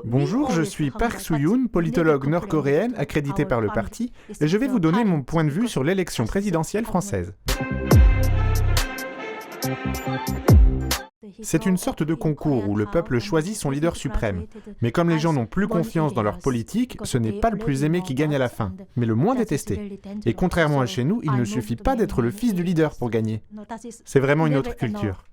Bonjour, je suis Park Soo-yoon, politologue nord-coréenne accréditée par le parti, et je vais vous donner mon point de vue sur l'élection présidentielle française. C'est une sorte de concours où le peuple choisit son leader suprême. Mais comme les gens n'ont plus confiance dans leur politique, ce n'est pas le plus aimé qui gagne à la fin, mais le moins détesté. Et contrairement à chez nous, il ne suffit pas d'être le fils du leader pour gagner. C'est vraiment une autre culture.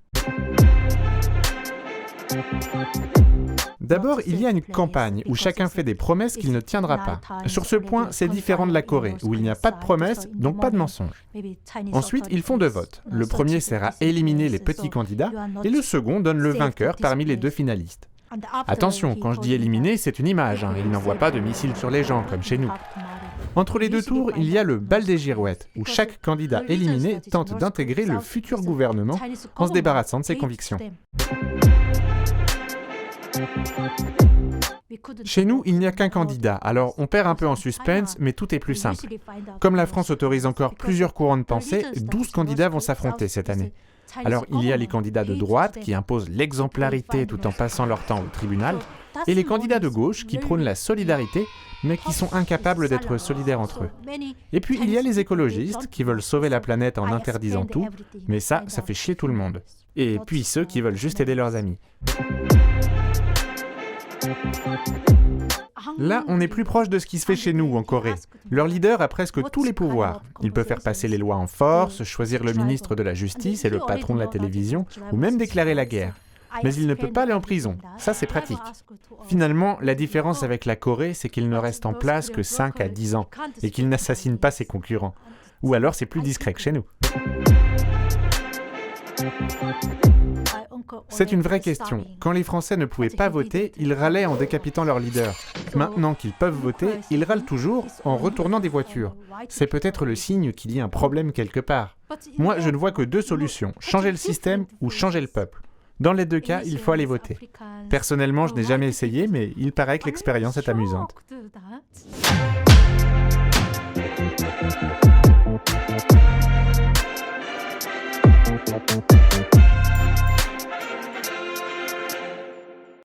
D'abord, il y a une campagne où chacun fait des promesses qu'il ne tiendra pas. Sur ce point, c'est différent de la Corée, où il n'y a pas de promesses, donc pas de mensonges. Ensuite, ils font deux votes. Le premier sert à éliminer les petits candidats, et le second donne le vainqueur parmi les deux finalistes. Attention, quand je dis éliminer, c'est une image, il n'envoie pas de missiles sur les gens, comme chez nous. Entre les deux tours, il y a le bal des girouettes, où chaque candidat éliminé tente d'intégrer le futur gouvernement en se débarrassant de ses convictions. Chez nous, il n'y a qu'un candidat, alors on perd un peu en suspense, mais tout est plus simple. Comme la France autorise encore plusieurs courants de pensée, 12 candidats vont s'affronter cette année. Alors il y a les candidats de droite qui imposent l'exemplarité tout en passant leur temps au tribunal, et les candidats de gauche qui prônent la solidarité, mais qui sont incapables d'être solidaires entre eux. Et puis il y a les écologistes qui veulent sauver la planète en interdisant tout, mais ça fait chier tout le monde. Et puis ceux qui veulent juste aider leurs amis. Là, on est plus proche de ce qui se fait chez nous, en Corée. Leur leader a presque tous les pouvoirs. Il peut faire passer les lois en force, choisir le ministre de la Justice et le patron de la télévision, ou même déclarer la guerre. Mais il ne peut pas aller en prison. Ça, c'est pratique. Finalement, la différence avec la Corée, c'est qu'il ne reste en place que 5 à 10 ans, et qu'il n'assassine pas ses concurrents. Ou alors, c'est plus discret que chez nous. C'est une vraie question. Quand les Français ne pouvaient pas voter, ils râlaient en décapitant leur leader. Maintenant qu'ils peuvent voter, ils râlent toujours en retournant des voitures. C'est peut-être le signe qu'il y a un problème quelque part. Moi, je ne vois que deux solutions, changer le système ou changer le peuple. Dans les deux cas, il faut aller voter. Personnellement, je n'ai jamais essayé, mais il paraît que l'expérience est amusante.